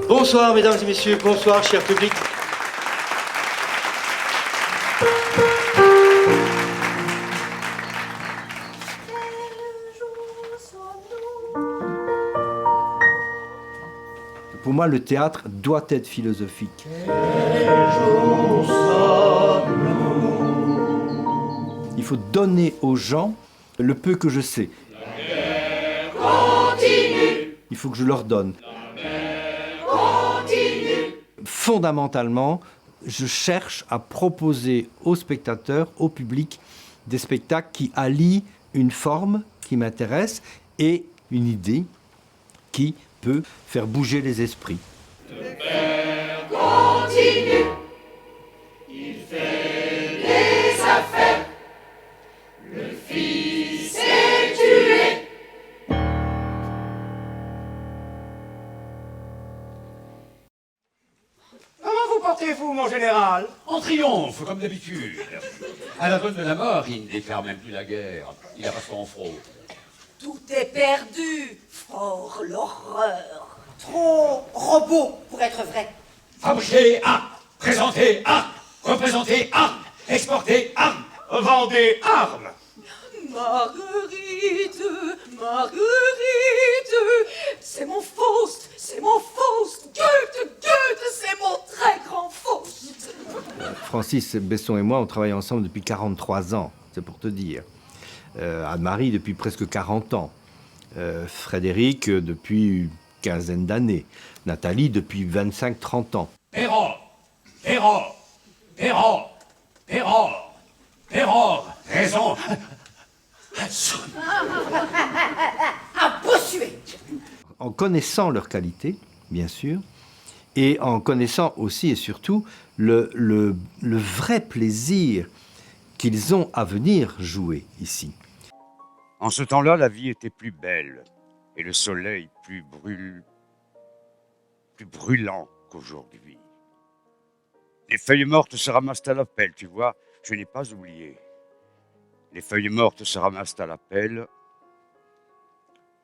Bonsoir, mesdames et messieurs, bonsoir, cher public. Pour moi, le théâtre doit être philosophique. Il faut donner aux gens le peu que je sais. Il faut que je leur donne. Fondamentalement, je cherche à proposer aux spectateurs, au public, des spectacles qui allient une forme qui m'intéresse et une idée qui peut faire bouger les esprits. Le père continue, il fait des affaires, le fils est tué. Comment vous portez-vous, mon général? En triomphe, comme d'habitude. À la bonne de la mort, il ne déclare même plus la guerre. Il a pas son front. Tout est perdu. Fort l'horreur. Trop robot pour être vrai. Fabriquer armes, présenter armes, représenter armes, exporter armes, Vendez armes. Marguerite, Marguerite, c'est mon Faust, Goethe, c'est mon très grand Faust. Francis Besson et moi, on travaille ensemble depuis 43 ans, c'est pour te dire. Anne-Marie depuis presque 40 ans. Frédéric depuis une quinzaine d'années. Nathalie depuis 25-30 ans. Perrault, raison. À bossuer. En connaissant leurs qualités, bien sûr, et en connaissant aussi et surtout le vrai plaisir qu'ils ont à venir jouer ici. En ce temps-là, la vie était plus belle et le soleil plus brûlant qu'aujourd'hui. Les feuilles mortes se ramassent à la pelle, tu vois, je n'ai pas oublié. Les feuilles mortes se ramassent à la pelle,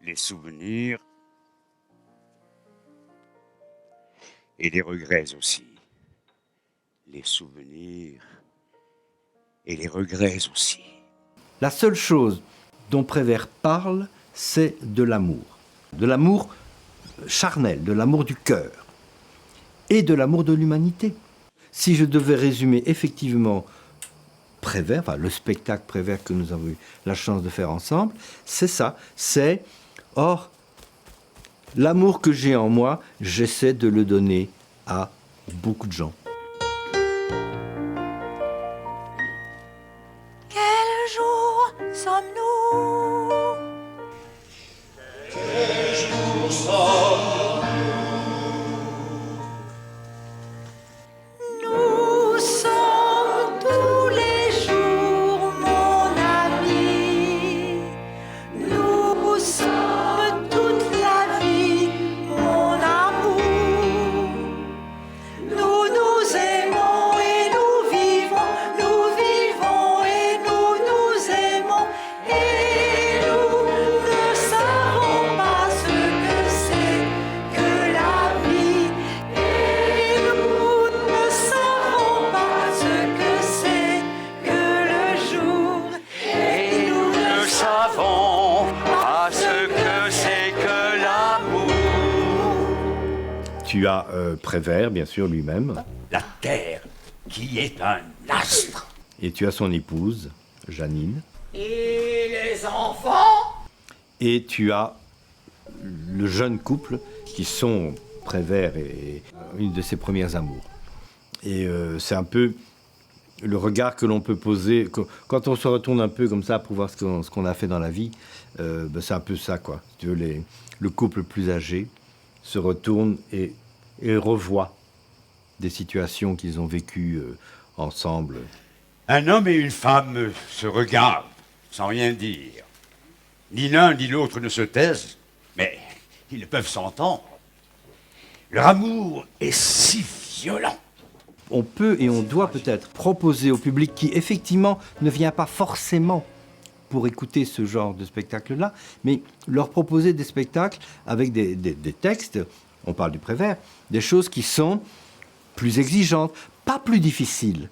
les souvenirs et les regrets aussi. Les souvenirs et les regrets aussi. La seule chose dont Prévert parle, c'est de l'amour. De l'amour charnel, de l'amour du cœur et de l'amour de l'humanité. Si je devais résumer effectivement Prévert, enfin le spectacle Prévert que nous avons eu la chance de faire ensemble, c'est ça, c'est or l'amour que j'ai en moi, j'essaie de le donner à beaucoup de gens. Quel jour sommes-nous? Quel jour sommes-nous? Nous sommes tous les jours, mon ami. Nous sommes toute la vie, mon amour. Nous nous aimons et nous vivons et nous aimons. Et nous ne savons pas ce que c'est que la vie. Et nous ne savons pas ce que c'est que le jour. Et nous ne savons pas ce que c'est que l'amour. Tu as Prévert, bien sûr, lui-même, La terre qui est un astre. et tu as son épouse, Janine, Et les enfants? et tu as le jeune couple qui sont Prévert et une de ses premières amours. Et c'est un peu le regard que l'on peut poser quand on se retourne un peu comme ça pour voir ce qu'on a fait dans la vie. C'est un peu ça, quoi. Si tu veux, le couple plus âgé se retourne et revoit des situations qu'ils ont vécues ensemble. Un homme et une femme se regardent sans rien dire. Ni l'un ni l'autre ne se taisent, mais ils ne peuvent s'entendre. Leur amour est si violent. On peut et on doit peut-être proposer au public qui, effectivement, ne vient pas forcément pour écouter ce genre de spectacle-là, mais leur proposer des spectacles avec des textes, on parle du Prévert, des choses qui sont plus exigeantes, pas plus difficiles.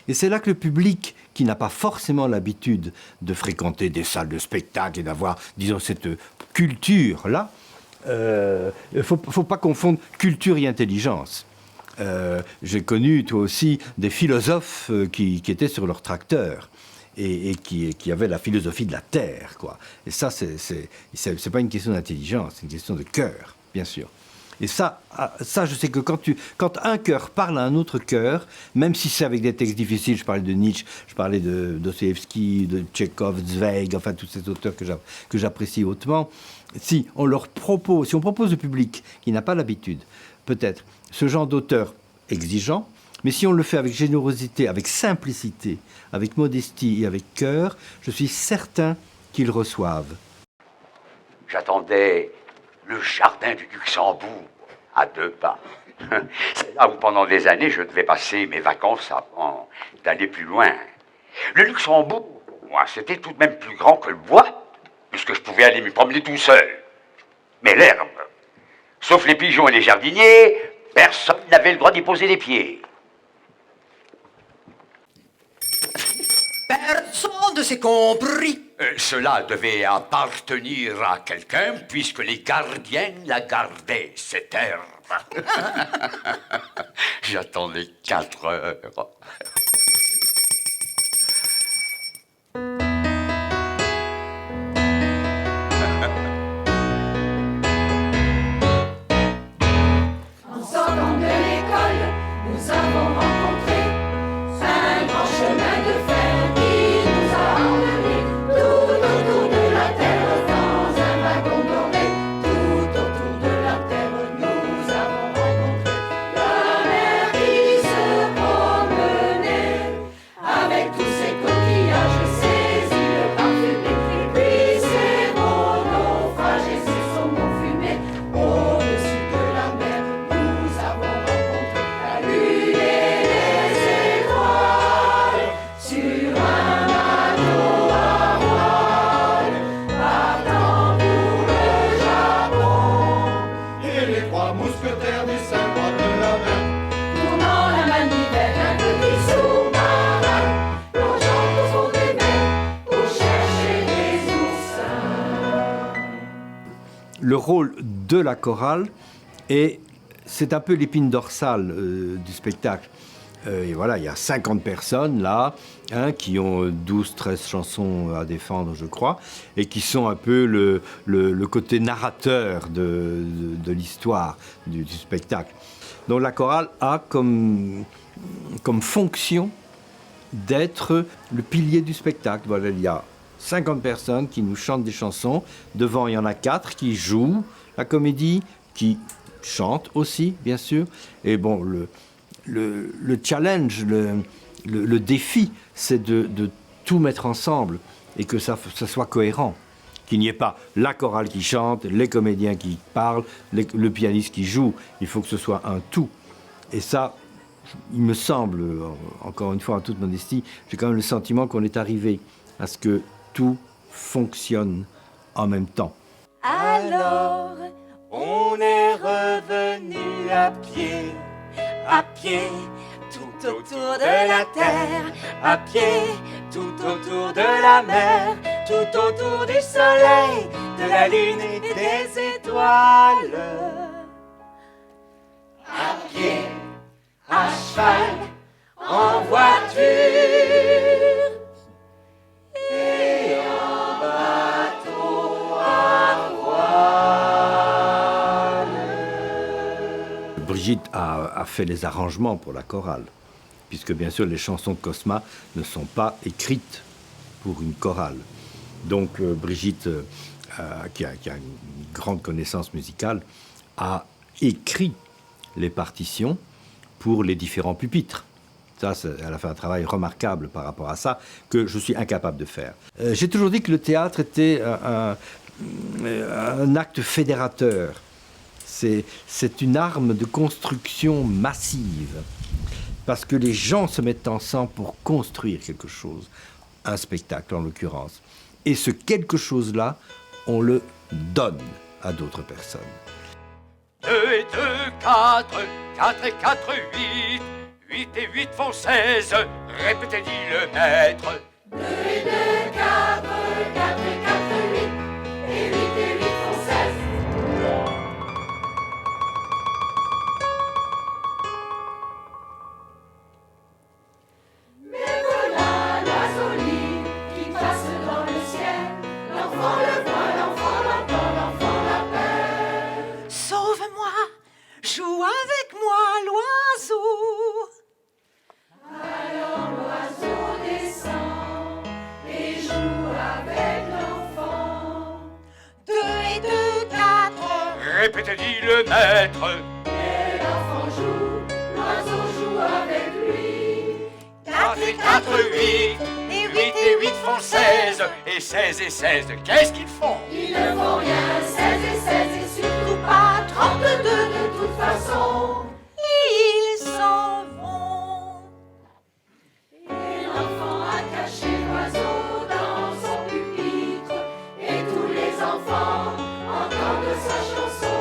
Et c'est là que le public, qui n'a pas forcément l'habitude de fréquenter des salles de spectacle et d'avoir, disons, cette culture-là, il ne faut pas confondre culture et intelligence. J'ai connu, toi aussi, des philosophes qui étaient sur leur tracteur et qui avaient la philosophie de la terre, quoi. Et ça, c'est pas une question d'intelligence, c'est une question de cœur, bien sûr. Et ça, je sais que quand un cœur parle à un autre cœur, même si c'est avec des textes difficiles, je parlais de Nietzsche, je parlais de Dostoïevski, de Tchekhov, Zweig, enfin tous ces auteurs que j'apprécie hautement, si on propose au public qui n'a pas l'habitude, peut-être, ce genre d'auteur exigeant, mais si on le fait avec générosité, avec simplicité, avec modestie et avec cœur, je suis certain qu'ils reçoivent. J'attendais le jardin du Luxembourg, à 2 pas. C'est là où pendant des années je devais passer mes vacances avant d'aller plus loin. Le Luxembourg, moi, c'était tout de même plus grand que le bois, puisque je pouvais aller m'y promener tout seul. Mais l'herbe, sauf les pigeons et les jardiniers, personne n'avait le droit d'y poser les pieds. Personne ne s'est compris. Cela devait appartenir à quelqu'un, puisque les gardiennes la gardaient, cette herbe. J'attendais 4 heures. En sortant de l'école, nous avons rencontré un grand chemin de fer qui nous a emmenés tout autour de la terre dans un wagon doré. Tout autour de la terre, nous avons rencontré la mer qui se promenait avec tous ses coquillages, ses îles parfumées, puis ses beaux naufrages et ses saumons fumés. Au-dessus de la mer, nous avons rencontré la lune et les étoiles sur un bateau à voile, partant pour le Japon. Et les 3 mousquetaires des 5 rois de la mer. Tournant la manivelle, un petit sous-marin, plongeant au fond des mers pour chercher des oursins. Le rôle de la chorale, c'est un peu l'épine dorsale du spectacle. Et voilà, il y a 50 personnes là, qui ont 12-13 chansons à défendre, je crois, et qui sont un peu le côté narrateur de l'histoire du spectacle. Donc la chorale a comme fonction d'être le pilier du spectacle. Voilà, il y a 50 personnes qui nous chantent des chansons. Devant, il y en a 4 qui jouent la comédie, qui chantent aussi, bien sûr. Et bon, le challenge, le défi, c'est de tout mettre ensemble et que ça soit cohérent. Qu'il n'y ait pas la chorale qui chante, les comédiens qui parlent, le pianiste qui joue. Il faut que ce soit un tout. Et ça, il me semble, encore une fois en toute modestie, j'ai quand même le sentiment qu'on est arrivé à ce que tout fonctionne en même temps. Alors, On est revenu à pied, tout autour de la terre, à pied, tout autour de la mer, tout autour du soleil, de la lune et des étoiles. À pied, à cheval, en voiture et en bateau à voile. Brigitte a fait les arrangements pour la chorale, puisque bien sûr les chansons de Cosma ne sont pas écrites pour une chorale. Donc Brigitte, qui a une grande connaissance musicale, a écrit les partitions pour les différents pupitres. Ça, elle a fait un travail remarquable par rapport à ça, que je suis incapable de faire. J'ai toujours dit que le théâtre était un acte fédérateur. C'est une arme de construction massive, parce que les gens se mettent ensemble pour construire quelque chose, un spectacle en l'occurrence, Et ce quelque chose-là, on le donne à d'autres personnes. 2 et 2, 4, 4 et 4, 8. 8 et 8 font 16, répétez, dit le maître. 2 et 2, 4, 4 et 4, 8, et 8 et 8 font 16. Mais voilà l'oiseau libre qui passe dans le ciel. L'enfant le voit, l'enfant l'entend, l'enfant l'appelle. Sauve-moi, joue avec moi, l'oiseau. Alors l'oiseau descend et joue avec l'enfant. 2 et 2, 4. Répétez, dit le maître. Et l'enfant joue, l'oiseau joue avec lui. 4 et 4, 8. 8 et 8 font 16, et 16 et 16, qu'est-ce qu'ils font? Ils ne font rien, 16 et 16 et surtout pas 32 de toute façon. Ils s'en vont. Et l'enfant a caché l'oiseau dans son pupitre. Et tous les enfants entendent sa chanson.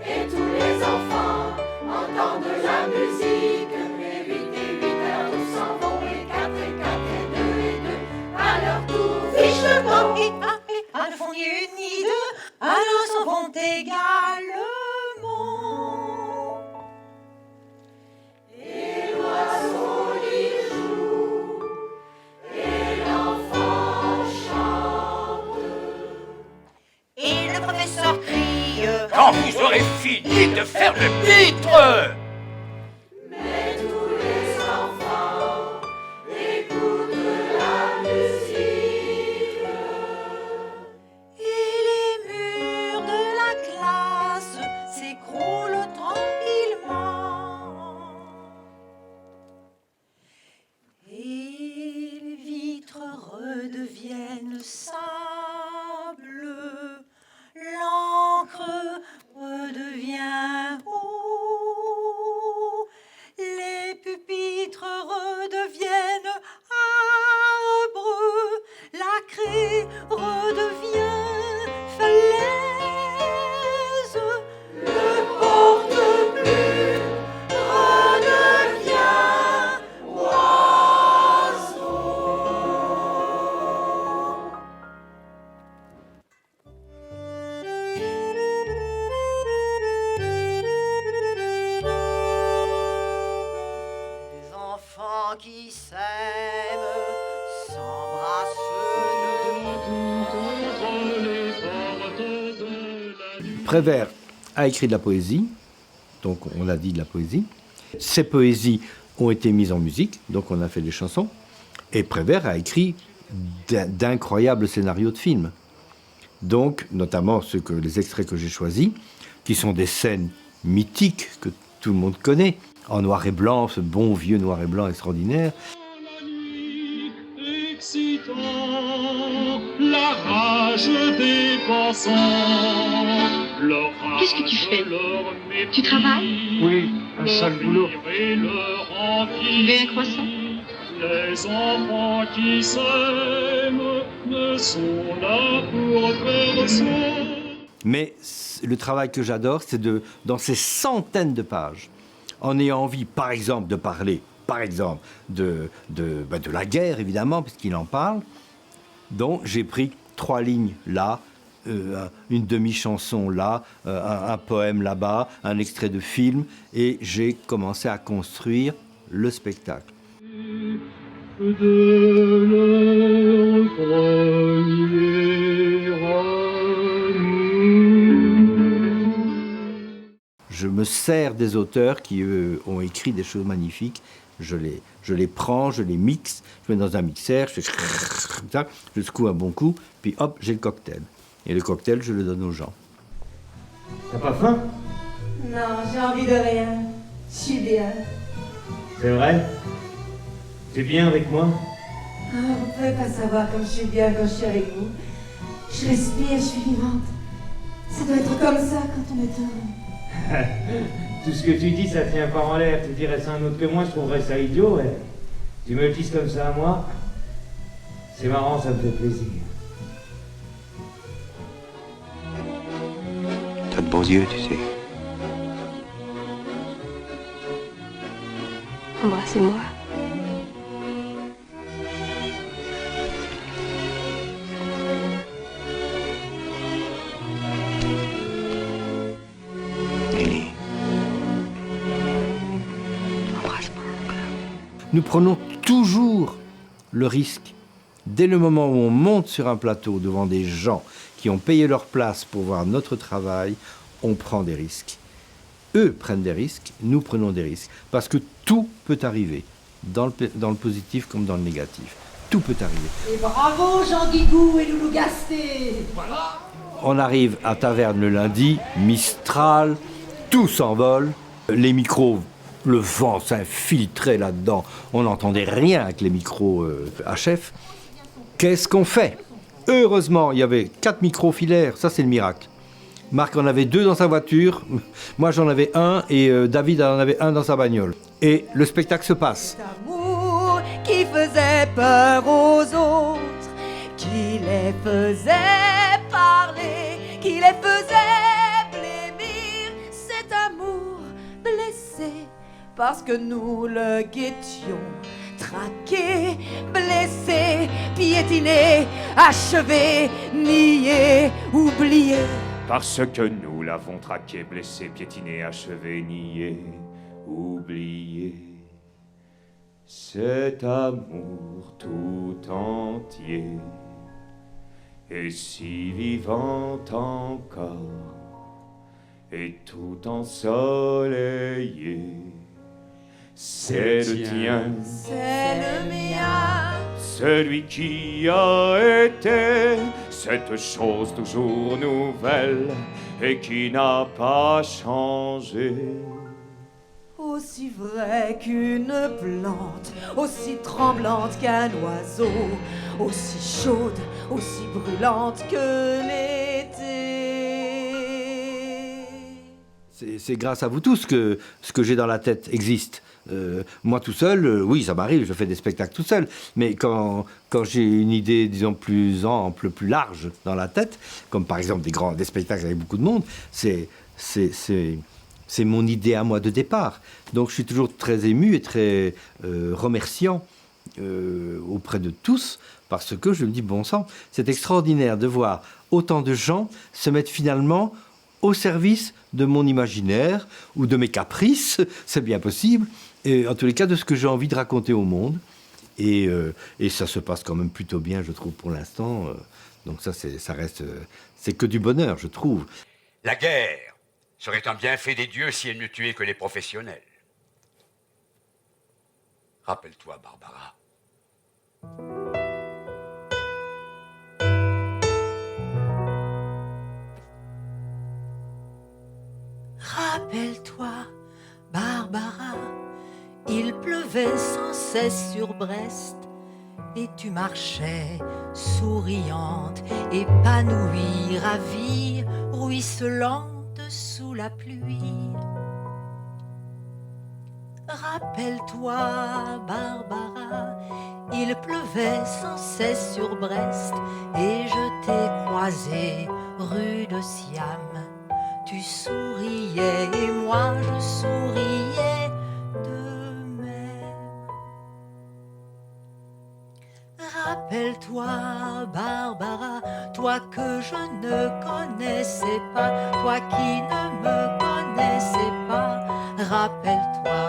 Et tous les enfants entendent la musique. Et 8 et 8 alors tous s'en vont. Et 4 et 4 et 2 et 2 à leur tour fichent le camp. Et à ne font ni une ni deux, alors s'en vont également. Et l'oiseau y joue. Et l'enfant chante. Et le professeur crie. Quand vous aurez fini de faire le pitre! Mais tous les enfants écoutent la musique. Et les murs de la classe s'écroulent tranquillement. Et les vitres redeviennent sable. L'encre redevient eau. Les pupitres redeviennent arbres. La craie redevient falaise. Le porte-plume redevient oiseau. Les enfants qui s'aiment s'embrassent Prévert a écrit de la poésie, donc on l'a dit de la poésie. Ces poésies ont été mises en musique, donc on a fait des chansons. Et Prévert a écrit d'incroyables scénarios de films. Donc, notamment les extraits que j'ai choisis, qui sont des scènes mythiques que tout le monde connaît, en noir et blanc, ce bon vieux noir et blanc extraordinaire. Excitant, la rage des passants. Qu'est-ce que tu fais? Tu travailles? Oui, un sale boulot. Tu veux un croissant? Les enfants qui s'aiment ne sont là pour faire ça. Mais le travail que j'adore, c'est dans ces centaines de pages, en ayant envie, par exemple, de parler, de la guerre, évidemment, puisqu'il en parle. Donc, j'ai pris 3 lignes là, une demi-chanson là, un poème là-bas, un extrait de film, et j'ai commencé à construire le spectacle. De leur premier amour. Je me sers des auteurs qui, eux, ont écrit des choses magnifiques. Je les prends, je les mixe, je mets dans un mixeur, je fais comme ça, je secoue un bon coup, puis hop, j'ai le cocktail. Et le cocktail, je le donne aux gens. T'as pas faim? Non, j'ai envie de rien. Je suis bien. C'est vrai? T'es bien avec moi? Ah, vous ne pouvez pas savoir comme je suis bien quand je suis avec vous. Je respire, je suis vivante. Ça doit être comme ça quand on est heureux. Tout ce que tu dis, ça tient pas en l'air. Tu dirais ça à un autre que moi, je trouverais ça idiot. Ouais. Tu me le dises comme ça à moi, c'est marrant, ça me fait plaisir. T'as de beaux yeux, tu sais. Embrassez-moi. Nelly. Embrasse-moi encore. Nous prenons toujours le risque. Dès le moment où on monte sur un plateau devant des gens qui ont payé leur place pour voir notre travail, on prend des risques. Eux prennent des risques, nous prenons des risques. Parce que tout peut arriver, dans le positif comme dans le négatif. Tout peut arriver. Et bravo Jean Guigou et Loulou Gasté. Voilà. On arrive à Taverne le lundi, Mistral, tout s'envole, les micros, le vent s'infiltrait là-dedans, on n'entendait rien avec les micros HF. Qu'est-ce qu'on fait? Heureusement, il y avait 4 micros filaires, ça c'est le miracle. Marc en avait 2 dans sa voiture, moi j'en avais un et David en avait un dans sa bagnole. Et le spectacle se passe. Cet amour qui faisait peur aux autres, qui les faisait parler, qui les faisait blêmir. Cet amour blessé parce que nous le guettions. Traqué, blessé, piétiné, achevé, nié, oublié. Parce que nous l'avons traqué, blessé, piétiné, achevé, nié, oublié. Cet amour tout entier est si vivant encore et tout ensoleillé. C'est le tien, c'est le mien, celui qui a été cette chose toujours nouvelle et qui n'a pas changé. aussi vrai qu'une plante, aussi tremblante qu'un oiseau, aussi chaude, aussi brûlante que l'été. C'est grâce à vous tous que ce que j'ai dans la tête existe. Moi tout seul, oui, ça m'arrive, je fais des spectacles tout seul. Mais quand j'ai une idée, disons, plus ample, plus large dans la tête, comme par exemple des spectacles avec beaucoup de monde, c'est mon idée à moi de départ. Donc je suis toujours très ému et très remerciant auprès de tous, parce que je me dis, bon sang, c'est extraordinaire de voir autant de gens se mettre finalement au service de mon imaginaire ou de mes caprices, c'est bien possible, et en tous les cas de ce que j'ai envie de raconter au monde. Et ça se passe quand même plutôt bien, je trouve, pour l'instant. Donc ça reste, c'est que du bonheur, je trouve. La guerre serait un bienfait des dieux si elle ne tuait que les professionnels. Rappelle-toi, Barbara. Rappelle-toi, Barbara, il pleuvait sans cesse sur Brest et tu marchais souriante, épanouie, ravie, ruisselante sous la pluie. Rappelle-toi, Barbara, il pleuvait sans cesse sur Brest et je t'ai croisée rue de Siam. Tu souriais et moi je souriais de même. Rappelle-toi, Barbara, toi que je ne connaissais pas, toi qui ne me connaissais pas. Rappelle-toi,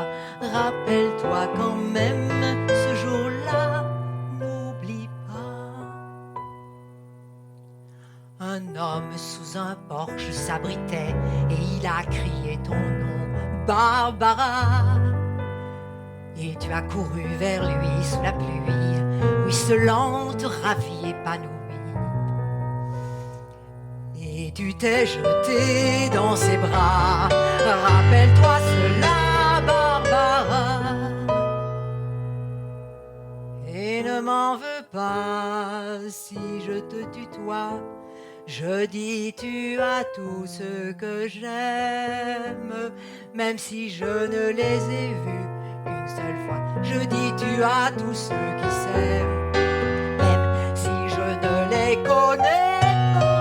rappelle-toi quand même ce jour-là, n'oublie pas. Un homme sous un porche s'abritait et il a crié ton nom, Barbara. Et tu as couru vers lui sous la pluie, ruisselante, ravie, épanouie. Et tu t'es jeté dans ses bras, rappelle-toi cela, Barbara. Et ne m'en veux pas si je te tutoie. Je dis tu as tout ce que j'aime, même si je ne les ai vus qu'une seule fois. Je dis tu as tous ceux qui s'aiment, même si je ne les connais pas.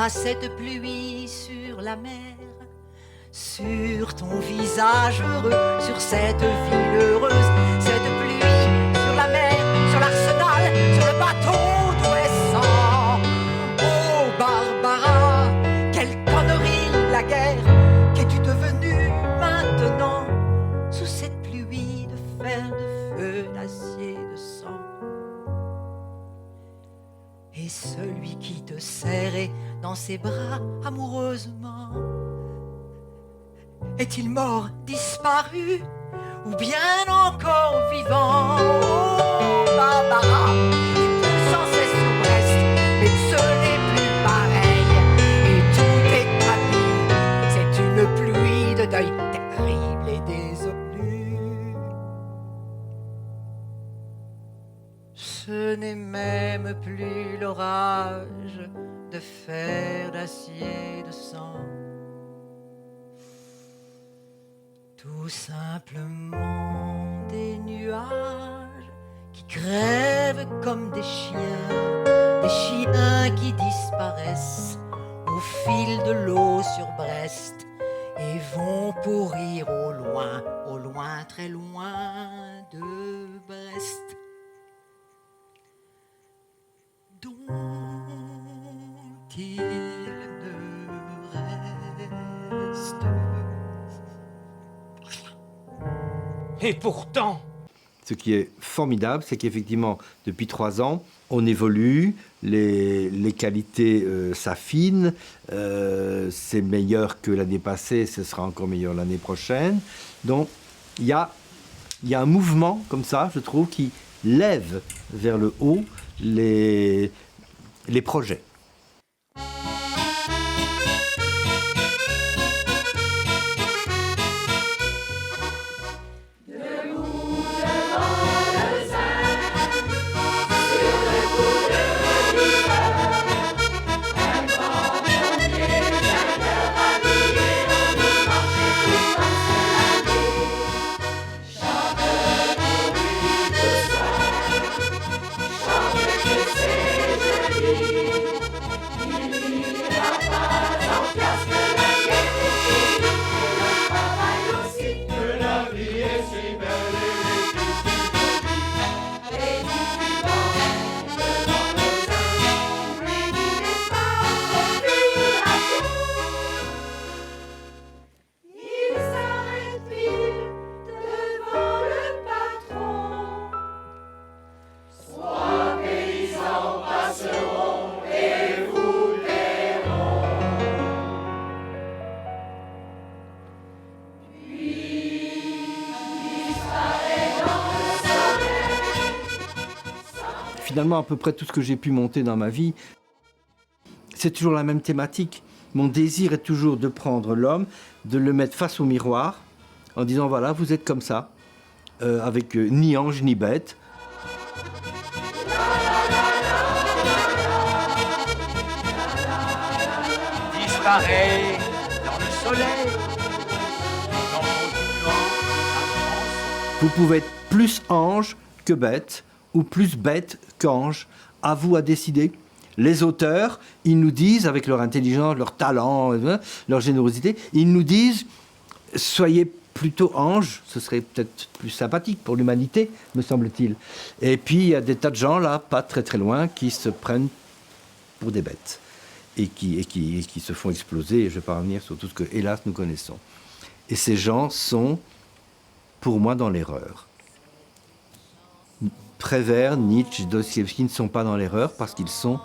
pas cette pluie sur la mer, sur ton visage heureux, sur cette ville heureuse, cette pluie sur la mer, sur l'arsenal, sur le bateau d'Ouessant. Oh Barbara, quelle connerie la guerre, qu'es-tu devenue maintenant, sous cette pluie de fer, de feu, d'acier, de sang. Et celui qui te serrait dans ses bras amoureusement, est-il mort, disparu, ou bien encore vivant? Oh Barbara, il pleut sans cesse sur Brest, mais ce n'est plus pareil, et tout est papy, c'est une pluie de deuil terrible et désolue. Ce n'est même plus l'orage de fer, d'acier, de sang, tout simplement des nuages qui crèvent comme des chiens qui disparaissent au fil de l'eau sur Brest et vont pourrir au loin, très loin de Brest. Dont il ne reste. Et pourtant, ce qui est formidable, c'est qu'effectivement, depuis 3 ans, on évolue, les qualités s'affinent, c'est meilleur que l'année passée, ce sera encore meilleur l'année prochaine. Donc, il y a un mouvement comme ça, je trouve, qui lève vers le haut les projets. Finalement, à peu près tout ce que j'ai pu monter dans ma vie, c'est toujours la même thématique. Mon désir est toujours de prendre l'homme, de le mettre face au miroir, en disant voilà, vous êtes comme ça, avec ni ange ni bête. Disparaît dans le soleil, dans vos nuances. Vous pouvez être plus ange que bête, ou plus bête qu'ange. À vous à décider. Les auteurs, ils nous disent, avec leur intelligence, leur talent, leur générosité, ils nous disent, soyez plutôt ange, ce serait peut-être plus sympathique pour l'humanité, me semble-t-il. Et puis, il y a des tas de gens, là, pas très très loin, qui se prennent pour des bêtes et qui se font exploser, et je ne vais pas revenir sur tout ce que, hélas, nous connaissons. Et ces gens sont, pour moi, dans l'erreur. Prévert, Nietzsche, Dostoïevski ne sont pas dans l'erreur parce qu'ils sont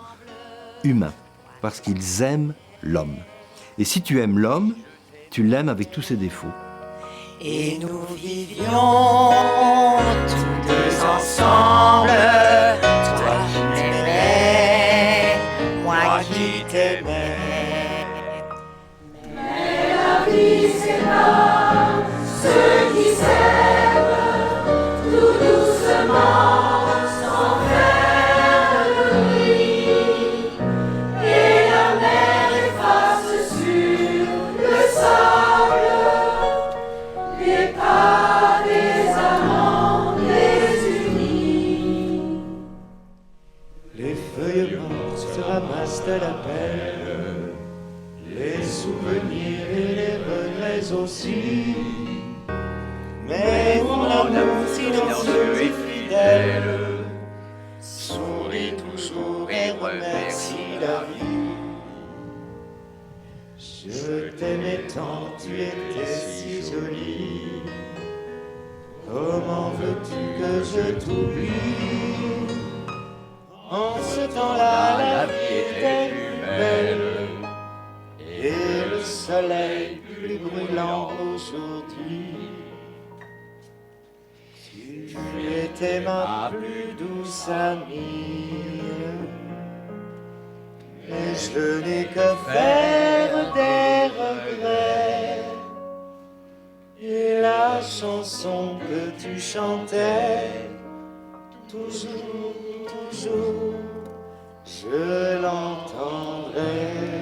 humains, parce qu'ils aiment l'homme. Et si tu aimes l'homme, tu l'aimes avec tous ses défauts. Et nous vivions tous deux ensemble, toi qui m'aimais, moi qui t'aimais. Mais la vie c'est là, ceux qui s'aiment, tout doucement. pleurais aussi. Mais mon amour silencieux et fidèle sourit toujours et remercie la vie. Je t'aimais tant, tu étais si jolie. Comment veux-tu que je t'oublie? En ce temps-là, la vie était plus belle et le soleil plus brûlant aujourd'hui. Tu étais ma plus douce amie, mais je n'ai que faire des regrets. Et la chanson que tu chantais, toujours, toujours, je l'entendrai.